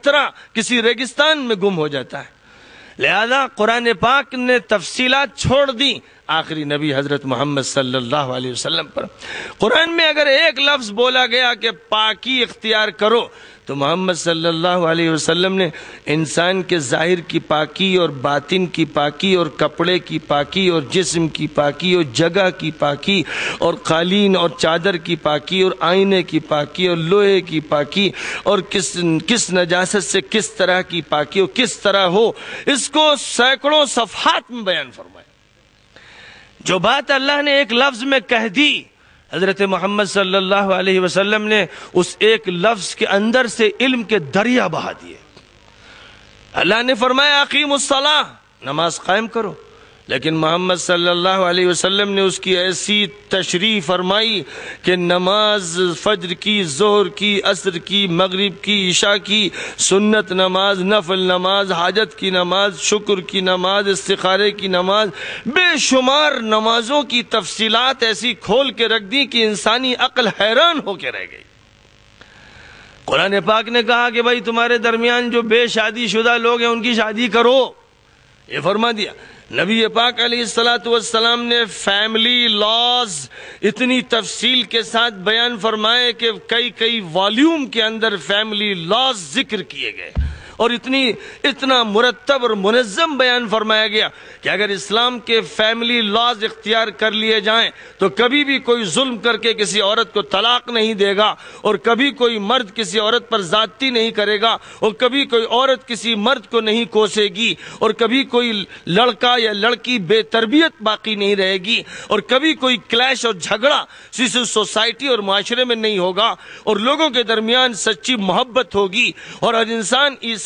قطرہ کسی ریگستان میں گم ہو جاتا ہے۔ لہذا قرآن پاک نے تفصیلات چھوڑ دی آخری نبی حضرت محمد صلی اللہ علیہ وسلم پر۔ قرآن میں اگر ایک لفظ بولا گیا کہ پاکی اختیار کرو تو محمد صلی اللہ علیہ وسلم نے انسان کے ظاہر کی پاکی اور باطن کی پاکی اور کپڑے کی پاکی اور جسم کی پاکی اور جگہ کی پاکی اور قالین اور چادر کی پاکی اور آئینے کی پاکی اور لوہے کی پاکی اور کس نجاست سے کس طرح کی پاکی اور کس طرح ہو، اس کو سینکڑوں صفحات میں بیان فرمایا۔ جو بات اللہ نے ایک لفظ میں کہہ دی، حضرت محمد صلی اللہ علیہ وسلم نے اس ایک لفظ کے اندر سے علم کے دریا بہا دیے۔ اللہ نے فرمایا اقیموا الصلاۃ، نماز قائم کرو، لیکن محمد صلی اللہ علیہ وسلم نے اس کی ایسی تشریح فرمائی کہ نماز فجر کی، ظہر کی، عصر کی، مغرب کی، عشاء کی، سنت نماز، نفل نماز، حاجت کی نماز، شکر کی نماز، استخارے کی نماز، بے شمار نمازوں کی تفصیلات ایسی کھول کے رکھ دی کہ انسانی عقل حیران ہو کے رہ گئی۔ قرآن پاک نے کہا کہ بھائی تمہارے درمیان جو بے شادی شدہ لوگ ہیں ان کی شادی کرو، یہ فرما دیا۔ نبی پاک علیہ السلام نے فیملی لاز اتنی تفصیل کے ساتھ بیان فرمائے کہ کئی والیوم کے اندر فیملی لاز ذکر کیے گئے اور اتنا مرتب اور منظم بیان فرمایا گیا کہ اگر اسلام کے فیملی لاز اختیار کر لیے جائیں تو کبھی بھی کوئی ظلم کر کے کسی عورت کو طلاق نہیں دے گا، اور کبھی کوئی مرد کسی عورت پر زیادتی نہیں کرے گا، اور کبھی کوئی عورت کسی مرد کو نہیں کوسے گی، اور کبھی کوئی لڑکا یا لڑکی بے تربیت باقی نہیں رہے گی، اور کبھی کوئی کلیش اور جھگڑا سوسائٹی اور معاشرے میں نہیں ہوگا، اور لوگوں کے درمیان سچی محبت ہوگی، اور ہر انسان ایثار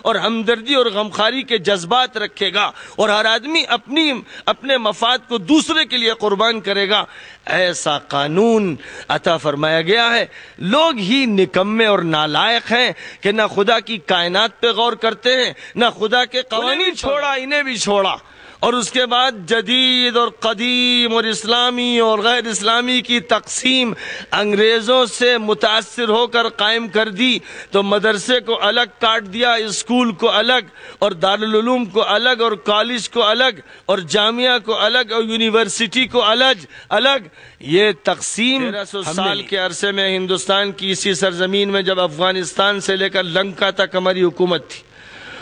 اور ہمدردی اور غمخواری کے جذبات رکھے گا، اور ہر آدمی اپنے مفاد کو دوسرے کے لیے قربان کرے گا۔ ایسا قانون عطا فرمایا گیا ہے۔ لوگ ہی نکمے اور نالائق ہیں کہ نہ خدا کی کائنات پہ غور کرتے ہیں، نہ خدا کے قوانین چھوڑا، انہیں بھی چھوڑا، اور اس کے بعد جدید اور قدیم اور اسلامی اور غیر اسلامی کی تقسیم انگریزوں سے متاثر ہو کر قائم کر دی، تو مدرسے کو الگ کاٹ دیا، اسکول کو الگ، اور دارالعلوم کو الگ، اور کالج کو الگ، اور جامعہ کو الگ، اور یونیورسٹی کو الگ۔ یہ تقسیم 1300 سال کے عرصے میں ہندوستان کی اسی سرزمین میں، جب افغانستان سے لے کر لنکا تک ہماری حکومت تھی،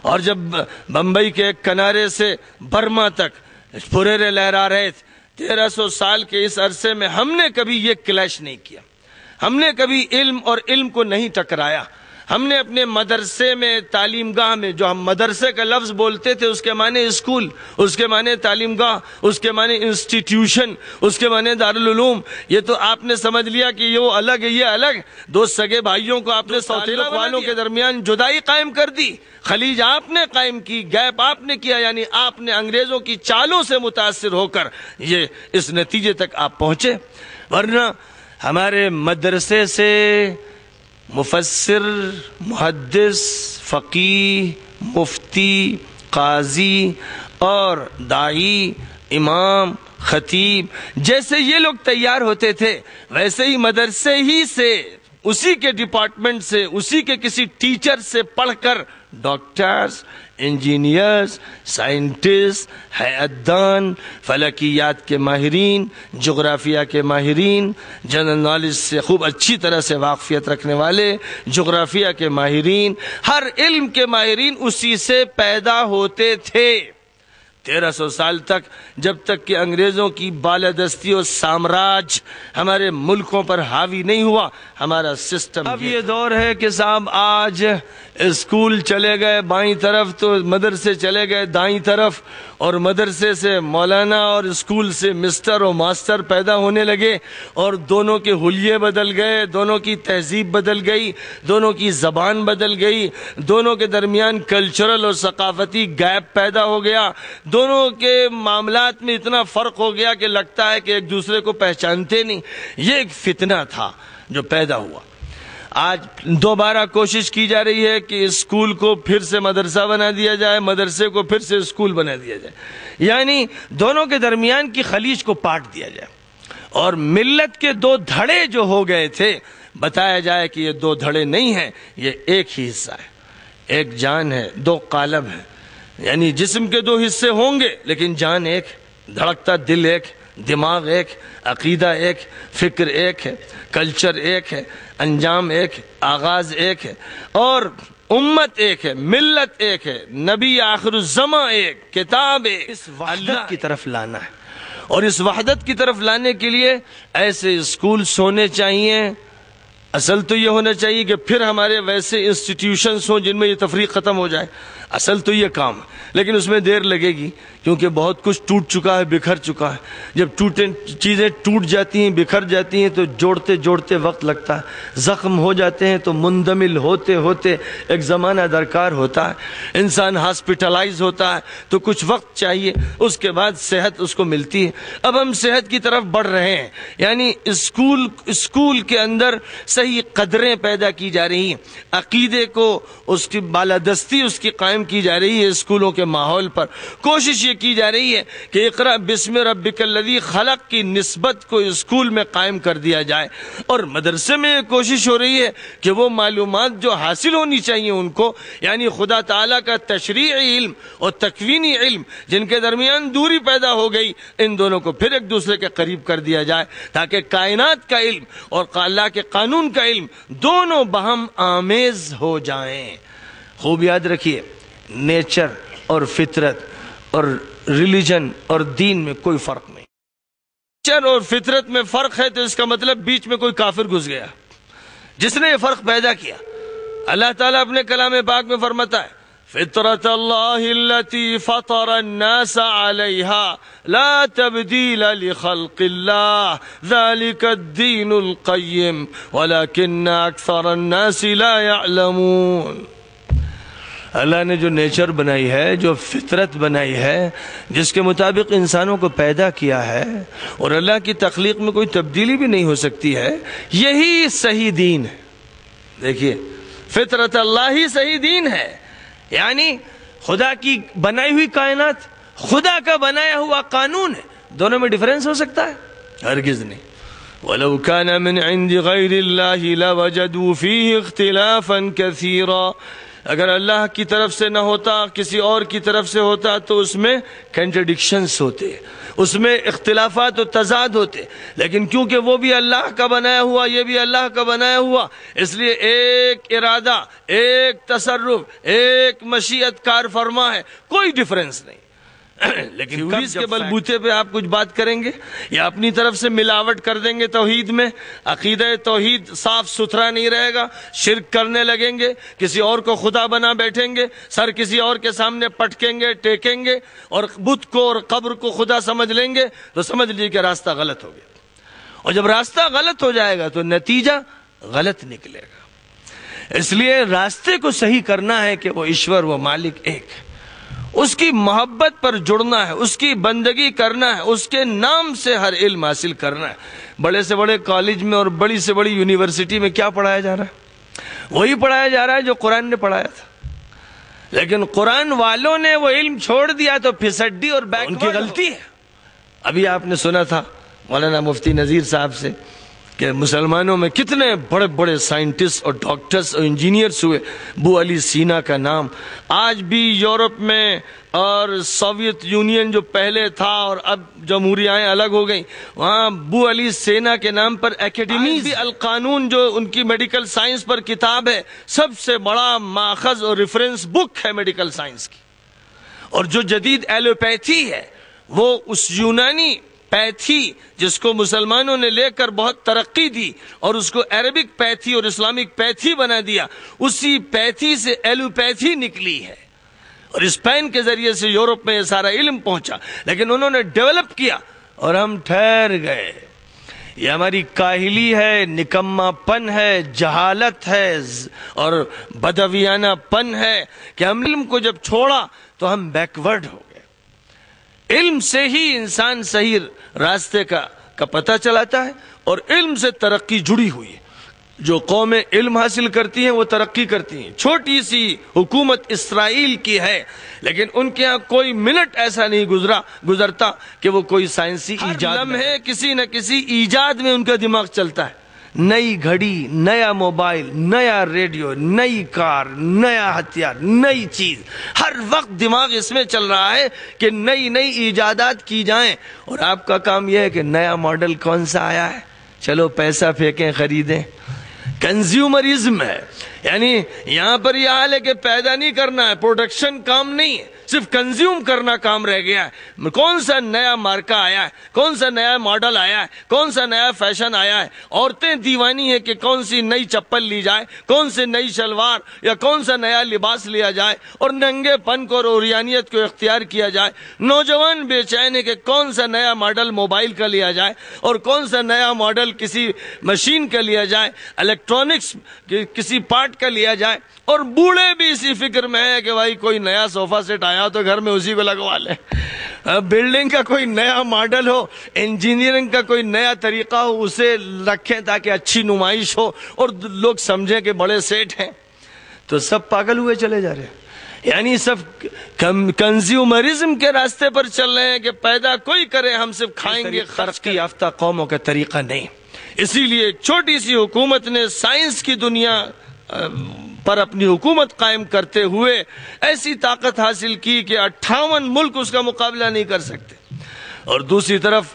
اور جب بمبئی کے ایک کنارے سے برما تک پھریرے لہرا رہے تھے، 1300 سال کے اس عرصے میں ہم نے کبھی یہ کلیش نہیں کیا، ہم نے کبھی علم اور علم کو نہیں ٹکرایا۔ ہم نے اپنے مدرسے میں، تعلیم گاہ میں، جو ہم مدرسے کا لفظ بولتے تھے اس کے معنی اسکول، اس کے معنی تعلیم گاہ، اس کے معنی انسٹیٹیوشن، اس کے معنی دارالعلوم، یہ تو آپ نے سمجھ لیا کہ یہ الگ ہے، یہ الگ۔ دو سگے بھائیوں کو آپ نے سوتیلے والوں کے درمیان جدائی قائم کر دی، خلیج آپ نے قائم کی، گیپ آپ نے کیا، یعنی آپ نے انگریزوں کی چالوں سے متاثر ہو کر یہ اس نتیجے تک آپ پہنچے۔ ورنہ ہمارے مدرسے سے مفسر، محدث، فقیہ، مفتی، قاضی اور داعی، امام، خطیب جیسے یہ لوگ تیار ہوتے تھے، ویسے ہی مدرسے ہی سے، اسی کے ڈپارٹمنٹ سے، اسی کے کسی ٹیچر سے پڑھ کر ڈاکٹرز، انجینئرز، سائنٹسٹ، حیاتدان، فلکیات کے ماہرین، جغرافیہ کے ماہرین، جنرل نالج سے خوب اچھی طرح سے واقفیت رکھنے والے، جغرافیہ کے ماہرین، ہر علم کے ماہرین اسی سے پیدا ہوتے تھے۔ 1300 سال تک، جب تک کہ انگریزوں کی بالادستی اور سامراج ہمارے ملکوں پر حاوی نہیں ہوا، ہمارا سسٹم اب یہ دور ہے کہ صاحب آج اسکول چلے گئے بائیں طرف تو مدرسے چلے گئے دائیں طرف، اور مدرسے سے مولانا اور اسکول سے مسٹر اور ماسٹر پیدا ہونے لگے، اور دونوں کے حلیے بدل گئے، دونوں کی تہذیب بدل گئی، دونوں کی زبان بدل گئی، دونوں کے درمیان کلچرل اور ثقافتی گیپ پیدا ہو گیا، دونوں کے معاملات میں اتنا فرق ہو گیا کہ لگتا ہے کہ ایک دوسرے کو پہچانتے نہیں۔ یہ ایک فتنہ تھا جو پیدا ہوا۔ آج دوبارہ کوشش کی جا رہی ہے کہ اسکول کو پھر سے مدرسہ بنا دیا جائے، مدرسے کو پھر سے اسکول بنا دیا جائے، یعنی دونوں کے درمیان کی خلیج کو پاٹ دیا جائے، اور ملت کے دو دھڑے جو ہو گئے تھے بتایا جائے کہ یہ دو دھڑے نہیں ہیں، یہ ایک ہی حصہ ہے۔ ایک جان ہے، دو قالب ہیں، یعنی جسم کے دو حصے ہوں گے لیکن جان ایک، دھڑکتا دل ایک، دماغ ایک، عقیدہ ایک، فکر ایک ہے، کلچر ایک ہے، انجام ایک، آغاز ایک ہے، اور امت ایک ہے، ملت ایک ہے، نبی آخر الزماں ایک، کتاب ایک۔ اس وحدت کی طرف لانا ہے، اور اس وحدت کی طرف لانے کے لیے ایسے اسکولز ہونے چاہیے۔ اصل تو یہ ہونا چاہیے کہ پھر ہمارے ویسے انسٹیٹیوشنز ہوں جن میں یہ تفریق ختم ہو جائے، اصل تو یہ کام ہے، لیکن اس میں دیر لگے گی کیونکہ بہت کچھ ٹوٹ چکا ہے، بکھر چکا ہے۔ جب چیزیں ٹوٹ جاتی ہیں، بکھر جاتی ہیں تو جوڑتے جوڑتے وقت لگتا ہے، زخم ہو جاتے ہیں تو مندمل ہوتے ہوتے ایک زمانہ درکار ہوتا ہے، انسان ہاسپٹلائز ہوتا ہے تو کچھ وقت چاہیے، اس کے بعد صحت اس کو ملتی ہے۔ اب ہم صحت کی طرف بڑھ رہے ہیں، یعنی اسکول کے اندر صحیح قدریں پیدا کی جا رہی ہیں، عقیدے کو اس کی بالادستی اس کی قائم کی جا رہی ہے اسکولوں کے ماحول پر۔ کوشش یہ کی جا رہی ہے کہ اقرأ بسم ربک الذی خلق کی نسبت کو اسکول میں قائم کر دیا جائے، اور مدرسے میں یہ کوشش ہو رہی ہے کہ وہ معلومات جو حاصل ہونی چاہیے ان کو، یعنی خدا تعالیٰ کا تشریعی علم اور تکوینی علم جن کے درمیان دوری پیدا ہو گئی، ان دونوں کو پھر ایک دوسرے کے قریب کر دیا جائے تاکہ کائنات کا علم اور اللہ کے قانون کا علم دونوں باہم آمیز ہو جائیں۔ خوب یاد رکھیے، نیچر اور فطرت اور ریلیجن اور دین میں کوئی فرق نہیں۔ نیچر اور فطرت میں فرق ہے تو اس کا مطلب بیچ میں کوئی کافر گھس گیا جس نے یہ فرق پیدا کیا۔ اللہ تعالیٰ اپنے کلام پاک میں فرماتا ہے فطرت اللہ التي فطر الناس عليها لا تبديل لخلق الله ذلك الدين القيم ولكن اکثر الناس لا يعلمون۔ اللہ نے جو نیچر بنائی ہے، جو فطرت بنائی ہے، جس کے مطابق انسانوں کو پیدا کیا ہے، اور اللہ کی تخلیق میں کوئی تبدیلی بھی نہیں ہو سکتی ہے، یہی صحیح دین ہے۔ دیکھیے، فطرت اللہ ہی صحیح دین ہے، یعنی خدا کی بنائی ہوئی کائنات، خدا کا بنایا ہوا قانون ہے، دونوں میں ڈیفرنس ہو سکتا ہے؟ ہرگز نہیں۔ وَلَوْ كَانَ مِنْ عِنْدِ غَيْرِ اللَّهِ لَوَجَدُوا فِيهِ اخْتِلَافًا كَثِيرًا، اگر اللہ کی طرف سے نہ ہوتا، کسی اور کی طرف سے ہوتا تو اس میں کنٹرڈکشنز ہوتے، اس میں اختلافات و تضاد ہوتے، لیکن کیونکہ وہ بھی اللہ کا بنایا ہوا، یہ بھی اللہ کا بنایا ہوا، اس لیے ایک ارادہ، ایک تصرف، ایک مشیت کار فرما ہے، کوئی ڈیفرنس نہیں۔ لیکن اس کے بلبوتے پہ آپ کچھ بات کریں گے یا اپنی طرف سے ملاوٹ کر دیں گے توحید میں، عقیدہ توحید صاف ستھرا نہیں رہے گا، شرک کرنے لگیں گے، کسی اور کو خدا بنا بیٹھیں گے، سر کسی اور کے سامنے پٹکیں گے، ٹیکیں گے، اور بت کو اور قبر کو خدا سمجھ لیں گے، تو سمجھ لیجیے کہ راستہ غلط ہو گیا، اور جب راستہ غلط ہو جائے گا تو نتیجہ غلط نکلے گا۔ اس لیے راستے کو صحیح کرنا ہے کہ وہ ایشور، وہ مالک ایک ہے، اس کی محبت پر جڑنا ہے، اس کی بندگی کرنا ہے، اس کے نام سے ہر علم حاصل کرنا ہے۔ بڑے سے بڑے کالج میں اور بڑی سے بڑی یونیورسٹی میں کیا پڑھایا جا رہا ہے؟ وہی پڑھایا جا رہا ہے جو قرآن نے پڑھایا تھا، لیکن قرآن والوں نے وہ علم چھوڑ دیا تو پھسڈی اور ان کی غلطی ہے۔ ابھی آپ نے سنا تھا مولانا مفتی نذیر صاحب سے کہ مسلمانوں میں کتنے بڑے بڑے سائنٹسٹ اور ڈاکٹرز اور انجینئرز ہوئے، ابو علی سینا کا نام آج بھی یورپ میں، اور سوویت یونین جو پہلے تھا اور اب جمہوریائیں الگ ہو گئیں، وہاں ابو علی سینا کے نام پر اکیڈمیز بھی، القانون جو ان کی میڈیکل سائنس پر کتاب ہے، سب سے بڑا ماخذ اور ریفرنس بک ہے میڈیکل سائنس کی، اور جو جدید ایلوپیتھی ہے وہ اس یونانی پیتھی جس کو مسلمانوں نے لے کر بہت ترقی دی اور اس کو عربک پیتھی اور اسلامک پیتھی بنا دیا، اسی پیتھی سے ایلوپیتھی نکلی ہے، اور اسپین کے ذریعے سے یورپ میں یہ سارا علم پہنچا، لیکن انہوں نے ڈیولپ کیا اور ہم ٹھہر گئے۔ یہ ہماری کاہلی ہے، نکما پن ہے، جہالت ہے اور بدویانہ پن ہے کہ ہم علم کو جب چھوڑا تو ہم بیکورڈ ہو گئے۔ علم سے ہی انسان صحیح راستے کا پتہ چلاتا ہے، اور علم سے ترقی جڑی ہوئی ہے۔ جو قومیں علم حاصل کرتی ہیں وہ ترقی کرتی ہیں۔ چھوٹی سی حکومت اسرائیل کی ہے، لیکن ان کے ہاں کوئی منٹ ایسا نہیں گزرتا کہ وہ کوئی سائنسی ایجاد ہے، کسی نہ کسی ایجاد میں ان کا دماغ چلتا ہے۔ نئی گھڑی، نیا موبائل، نیا ریڈیو، نئی کار، نیا ہتھیار، نئی چیز، ہر وقت دماغ اس میں چل رہا ہے کہ نئی نئی ایجادات کی جائیں، اور آپ کا کام یہ ہے کہ نیا ماڈل کون سا آیا ہے، چلو پیسہ پھینکیں خریدیں۔ کنزیومرزم ہے، یعنی یہاں پر یہ حال ہے کہ پیدا نہیں کرنا ہے، پروڈکشن کام نہیں ہے، صرف کنزیوم کرنا کام رہ گیا ہے۔ کون سا نیا مارکہ آیا ہے، کون سا نیا ماڈل آیا ہے، کون سا نیا فیشن آیا ہے، عورتیں دیوانی ہیں کہ کون سی نئی چپل لی جائے، کون سی نئی شلوار یا کون سا نیا لباس لیا جائے، اور ننگے پن کو اور اوریانیت کو اختیار کیا جائے۔ نوجوان بے چین ہے کہ کون سا نیا ماڈل موبائل کا لیا جائے اور کون سا نیا ماڈل کسی مشین کا لیا جائے، الیکٹرانکس کسی پارٹ کا لیا جائے، اور بوڑھے بھی اسی فکر میں ہے کہ بھائی کوئی نیا صوفہ سیٹ آیا تو گھر میں اسی کو لگوا لیں، بلڈنگ کا کوئی نیا ماڈل ہو، انجینئرنگ کا کوئی نیا طریقہ ہو، اسے رکھیں تاکہ اچھی نمائش ہو اور لوگ سمجھیں کہ بڑے سیٹ ہیں۔ تو سب پاگل ہوئے چلے جا رہے ہیں، یعنی سب کنزیومرزم کے راستے پر چل رہے ہیں کہ پیدا کوئی کرے، ہم صرف کھائیں گے۔ ترقی یافتہ قوموں کا طریقہ نہیں، اسی لیے چھوٹی سی حکومت نے سائنس کی دنیا پر اپنی حکومت قائم کرتے ہوئے ایسی طاقت حاصل کی کہ 58 ملک اس کا مقابلہ نہیں کر سکتے، اور دوسری طرف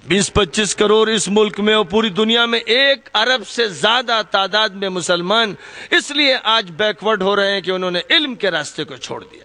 20-25 کروڑ اس ملک میں اور پوری دنیا میں 1 ارب سے زیادہ تعداد میں مسلمان اس لیے آج بیکورڈ ہو رہے ہیں کہ انہوں نے علم کے راستے کو چھوڑ دیا۔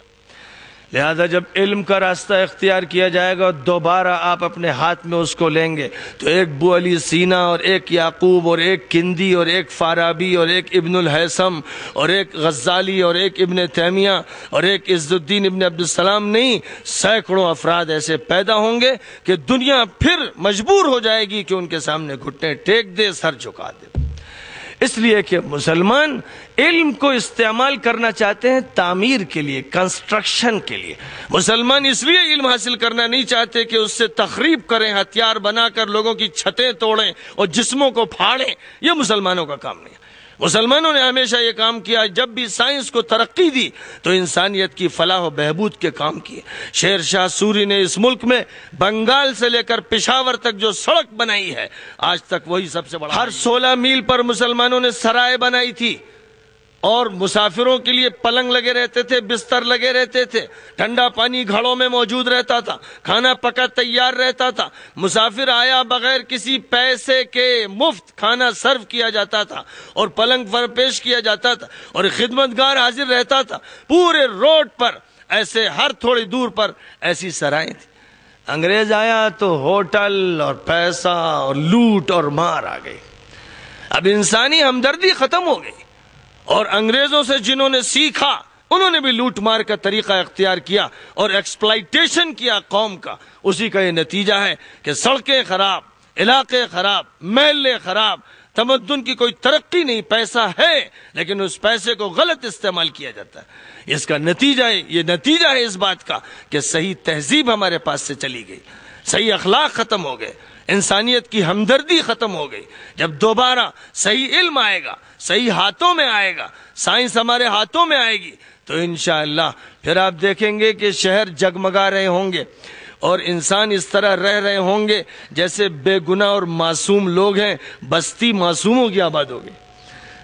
لہذا جب علم کا راستہ اختیار کیا جائے گا، دوبارہ آپ اپنے ہاتھ میں اس کو لیں گے، تو ایک ابو علی سینا اور ایک یعقوب اور ایک کندی اور ایک فارابی اور ایک ابن الہیثم اور ایک غزالی اور ایک ابن تیمیہ اور ایک عز الدین ابن عبدالسلام نہیں، سینکڑوں افراد ایسے پیدا ہوں گے کہ دنیا پھر مجبور ہو جائے گی کہ ان کے سامنے گھٹنے ٹیک دے، سر جھکا دے۔ اس لیے کہ مسلمان علم کو استعمال کرنا چاہتے ہیں تعمیر کے لیے، کنسٹرکشن کے لیے۔ مسلمان اس لیے علم حاصل کرنا نہیں چاہتے کہ اس سے تخریب کریں، ہتھیار بنا کر لوگوں کی چھتیں توڑیں اور جسموں کو پھاڑیں، یہ مسلمانوں کا کام نہیں ہے۔ مسلمانوں نے ہمیشہ یہ کام کیا، جب بھی سائنس کو ترقی دی تو انسانیت کی فلاح و بہبود کے کام کیے۔ شیر شاہ سوری نے اس ملک میں بنگال سے لے کر پشاور تک جو سڑک بنائی ہے، آج تک وہی سب سے بڑا۔ ہر 16 میل پر مسلمانوں نے سرائے بنائی تھی، اور مسافروں کے لیے پلنگ لگے رہتے تھے، بستر لگے رہتے تھے، ٹھنڈا پانی گھڑوں میں موجود رہتا تھا، کھانا پکا تیار رہتا تھا، مسافر آیا بغیر کسی پیسے کے مفت کھانا سرو کیا جاتا تھا اور پلنگ پر پیش کیا جاتا تھا، اور خدمتگار حاضر رہتا تھا۔ پورے روڈ پر ایسے ہر تھوڑی دور پر ایسی سرائیں تھیں۔ انگریز آیا تو ہوٹل اور پیسہ اور لوٹ اور مار آ گئی۔ اب انسانی ہمدردی ختم ہو گئی، اور انگریزوں سے جنہوں نے سیکھا انہوں نے بھی لوٹ مار کا طریقہ اختیار کیا اور ایکسپلائٹیشن کیا قوم کا۔ اسی کا یہ نتیجہ ہے کہ سڑکیں خراب، علاقے خراب، محلے خراب، تمدن کی کوئی ترقی نہیں۔ پیسہ ہے لیکن اس پیسے کو غلط استعمال کیا جاتا ہے۔ اس کا نتیجہ ہے، یہ نتیجہ ہے اس بات کا کہ صحیح تہذیب ہمارے پاس سے چلی گئی، صحیح اخلاق ختم ہو گئے، انسانیت کی ہمدردی ختم ہو گئی۔ جب دوبارہ صحیح علم آئے گا، صحیح ہاتھوں میں آئے گا، سائنس ہمارے ہاتھوں میں آئے گی، تو انشاءاللہ پھر آپ دیکھیں گے کہ شہر جگمگا رہے ہوں گے اور انسان اس طرح رہ رہے ہوں گے جیسے بے گناہ اور معصوم لوگ ہیں۔ بستی معصوموں کی آباد ہوگی۔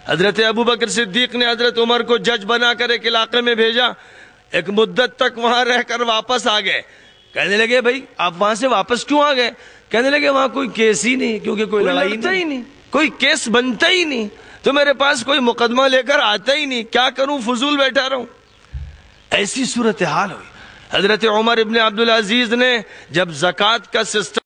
حضرت ابوبکر صدیق نے حضرت عمر کو جج بنا کر ایک علاقے میں بھیجا، ایک مدت تک وہاں رہ کر واپس آ گئے۔ کہنے لگے بھائی آپ وہاں سے واپس کیوں آ گئے؟ کہنے لگے وہاں کوئی کیس ہی نہیں، کیونکہ کوئی لڑائی ہی نہیں، کوئی کیس بنتا ہی نہیں، تو میرے پاس کوئی مقدمہ لے کر آتا ہی نہیں، کیا کروں، فضول بیٹھا رہوں۔ ایسی صورتحال ہوئی۔ حضرت عمر ابن عبدالعزیز نے جب زکوٰۃ کا سسٹم